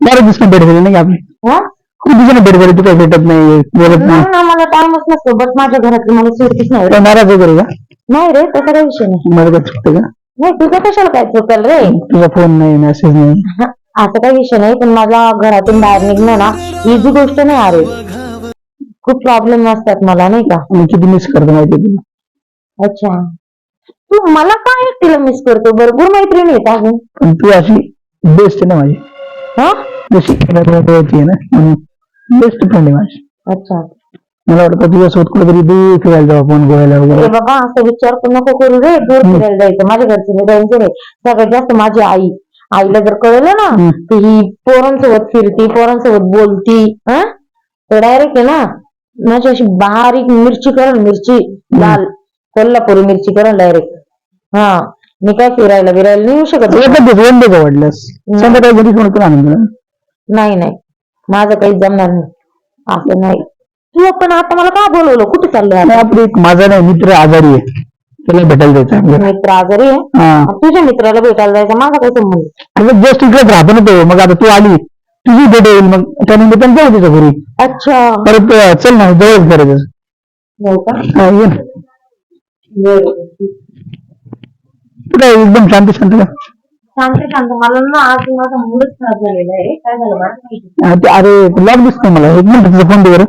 बरं दिसणं भेट झाली नाही आपली. खूप दिवसाने भेट झाली, तू काही भेटत नाही, बोलत नाही. मला टाइमच नसतो. बस माझ्या घरातली मला सुरतीच नाही. नाराज वगैरे का? नाही रे, तसा काही विषय नाही. मला काय चुकतं का? नाही, तुझं कशाला काय चुकल रे? तुझा फोन नाही, मेसेज नाही. असं काही विषय नाही, पण माझा घरातून बाहेर निघणं ना इझी गोष्ट नाही. अरे खूप प्रॉब्लेम असतात मला, नाही का? मी किती मिस करतो माहिती तुला. अच्छा, तू मला काय एकटीला मिस करतो? भरपूर मैत्रिणी आहेत अजून. पण तू अशी बेस्ट आहे ना माझी. जशी आहे ना, म्हणून बेस्ट फ्रेंड आहे माझी. अच्छा, मला वाटतं तुझ्यासोबत कुठेतरी दूर फिरायला जाऊ आपण, गोव्याला वगैरे. बाबा असं विचार नको करू रे. दूर फिरायला जायचं माझ्या घरचे नाही. सगळ्यात जास्त माझी आईला जर कळलं ना की ही पोरांसोबत फिरती, पोरांसोबत बोलती, तर डायरेक्ट आहे ना माझी अशी बारीक मिरची करण, मिरची लाल कोल्हापुरी मिरची करण डायरेक्ट. मी काय फिरायला नाही येऊ शकत. वाटल्यास संध्याकाळी घरी फोन करा आनंद. नाही, माझं काही जमणार नाही. असं नाही. तू पण आता मला का बोलवलं? कुठे चाललोय? आपली माझा नाही मित्र आजारी आहे, त्याला भेटायला जायचं. मित्र आजारी आहे? तुझ्या मित्राला भेटायला जायचं, माझा काय संबंध? जस्ट इकडेच राहतो ना तो. मग आता तू आली, तुझी भेट होईल, मग त्यानिमित्तानं जाऊ तुझ्या घरी. अच्छा, परत चल ना, जवळ करायचं. कुठे एकदम शांत शांत का? शांत मला ना आज माझा मूडच खराब झालेला आहे. काय झालं माहिती? अरे लॉक दिसतो मला. एक मिनिट तुझा फोन दे.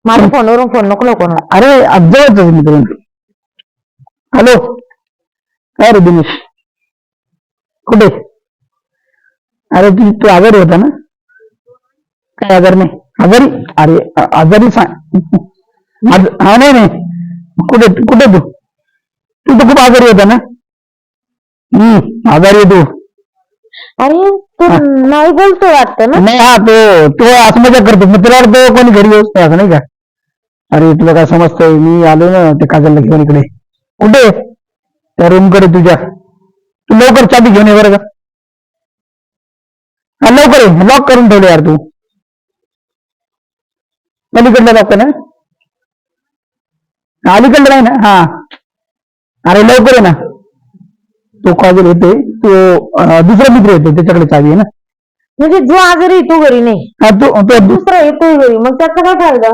माझ्या फोनवरून फोन नको ना. अरे जवळच मित्र. हॅलो, काय रे दिनेश, कुठे? अरे तू आजारी होता ना? काय आजार नाही? आजारी? अरे आजारी सांग. हा नाही, कुठे तू तर खूप आजारी होता ना? आजारी तू. अरे तू नाही बोलतो वाटतं ना? नाही, तो असं मजा करतो मित्रावर. तो कोणी घरी येऊच नाही असं, नाही का? अरे तुला काय समजतंय, मी आलो ना ते काजलला घेऊन इकडे. कुठे? त्या रूम कडे तुझ्या. तू लवकर चाबी घेऊन ये बरं का. लवकर ये, लॉक करून ठेवले यार तू. अलीकडला लॉक ना, अलीकडलं नाही ना? अरे लवकर आहे ना. तो काजल येते, तो दुसरा मित्र येतो, त्याच्याकडे चावी आहे ना. म्हणजे जो आजारी तो घरी नाही, तो दुसरा येतोय घरी, मग त्याचा काय फायदा?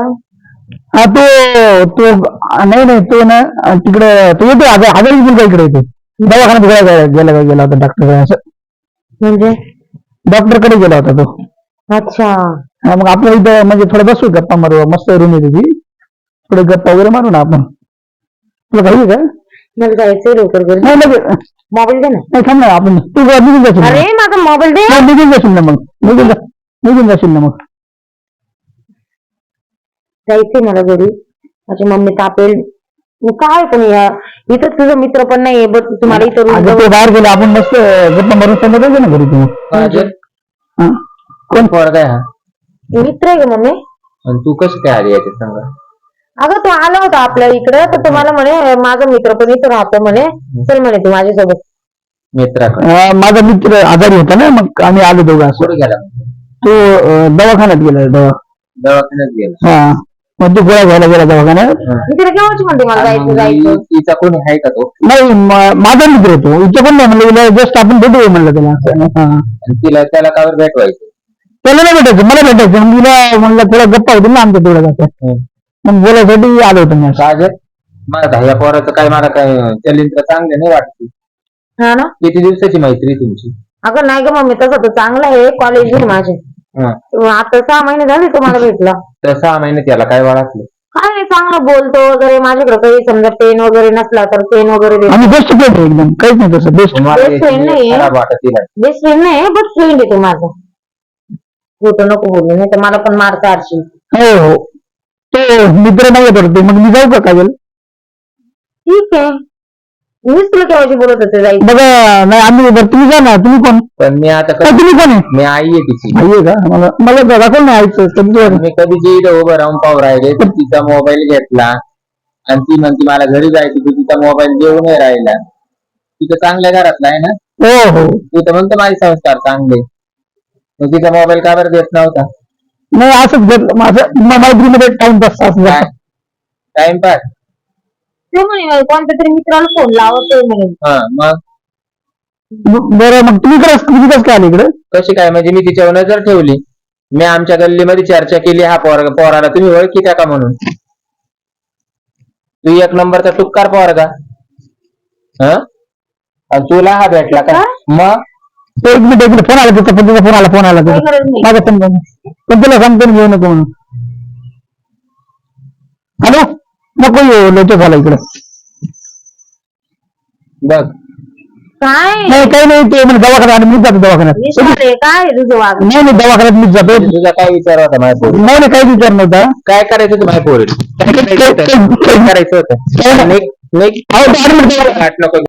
तो नाही, तो ना तिकडे तो येतो. आजारी मुलगा इकडे येतो. दवाखान्यात गेला होता डॉक्टर. असं म्हणजे डॉक्टरकडे गेला होता तो. अच्छा, मग आपल्या इथं म्हणजे थोडं बसू, गप्पा मारू. मस्त रूम आहे तुझी, थोडे गप्पा वगैरे मारू ना आपण. तुला काही का? मला जायचंय लवकर घरी. नाही लगेच. मोबाईल दे ना. नाही थांब ना, आपण तू निघून जाशील. अरे माझा मोबाईल दे. निघून जाशील ना मग. निघून जाशील ना मग. जायचंय मला घरी. माझी मम्मी तापेल. काय पण इथं तुझा मित्र पण नाहीये. बट तुम्हाला इथं बाहेर गेलो आपण, मस्त गप्पा मारून सांगत ना घरी. तुम्ही कोण पोरगा आहे हा? मित्र आहे का मम्मी? तू कशी काय आली याच्या संग? अगं तो आला होता आपल्या इकडे, तर तुम्हाला म्हणे माझा मित्र पण इथं राहतो म्हणे, चल म्हणे तू माझ्यासोबत. मित्राकडे? माझा मित्र आजारी होता ना, मग आम्ही आलो दोघं. कुठे गेला? तो दवाखान्यात गेला. दवाखान्यात गेला. मग तू गोळ्या घ्यायला गेला दवाखान्यात. तिकडे केव्हाची म्हणते मला जायचं. तिचा कोणी आहे का तो? नाही, माझा मित्र होतो. इथं पण नाही म्हणलं, जस्ट आपण भेटूया म्हणलं त्याला. त्याला कावर भेटवायचं? त्याला नाही भेटायचं, मला भेटायचं. मग तिला म्हणलं थोडा गप्पा होतील ना आमच्या तेवढं जातं. मग बोलायसाठी आलो होतो मी. काजल, मला ह्या पोराचं काय, मला काय चलिंत्र चांगले नाही वाटते. हा ना. किती दिवसाची मैत्री तुमची? अगं नाही ग मम्मी, तसं तर चांगलं आहे. कॉलेज आहे माझे. आता 6 महिने झाले तुम्हाला भेटला. तर 6 महिने त्याला काय वाटलं? काय नाही, चांगलं बोलतो वगैरे. माझ्याकडे काही समजा पेन वगैरे नसला तर पेन वगैरे देतो. आम्ही बेस्ट फ्रेंड आहे एकदम, काहीच नाही तसं. बेस्ट फ्रेंड नाही, खराब वाटत तिला. बेस्ट फ्रेंड नाही, बट फ्रेंड आहे तो माझा. होतो नको बोलू, नाही तर मला पण मारता आरशी. हो, तो मित्र नाही पडतो. मग मी जाऊ का काजल? ठीक आहे, मीच तुला केव्हाची बोलत होते जायचं. बघा नाही, आम्ही तुम्ही जा ना. तुम्ही कोण? पण मी आता तुम्ही कोण आहे? मी आई आहे तिची. आई आहे का? मला दाखव ना आईचं. मी कधी जे उभं राहून पाहू राहिले, तर तिचा मोबाईल घेतला, आणि ती म्हणते मला घरी जायची, तू तिचा मोबाईल देऊ नाही राहिला. तिथं चांगल्या घरातला आहे ना, हो हो तू तर म्हणतो माझे संस्कार चांगले, मग तिचा मोबाईल का बरं देत नव्हता? नाही असंच घेतलं माझं मैत्रीमध्ये टाइमपास असं काय झालं. टाइमपास? ते म्हणे कोणत्या तरी मित्राला फोन लावतोय म्हणे. हा मग बरं मग तुम्ही कसं काय आले इकडे? कशी काय म्हणजे? मी तिच्यावर नजर ठेवली, मी आमच्या गल्लीमध्ये चर्चा केली, हा पोराला तुम्ही ओळखीता का म्हणून. तू एक नंबरचा टुक्कार पोरगा, हा, आणि तुला हा भेटला का? मग एक मिनिट फोन आला त्याचा, पण तुझा फोन आला काही त्याचा गरज नाही. माझा फोन पण तुला सांगतो ना घेऊ नको म्हणून. हॅलो नको येऊ लोटे झाला इकडे. बघ काय नाही काही नाही ते म्हणजे दवाखान्यात आणि मीच जातो दवाखान्यात. विचार आहे काय आहे तुझं वागणं? नाही नाही दवाखान्यात मीच जातो. तुझा काय विचार होता माझ्या पोरी? नाही काही विचार नव्हता. काय करायचं होतं माझ्या पोरी? काय करायचं होतं? काय काय करायचं होतं? नाही. निघ, निघ. अहो, 10 मिनिटं. गाठ नको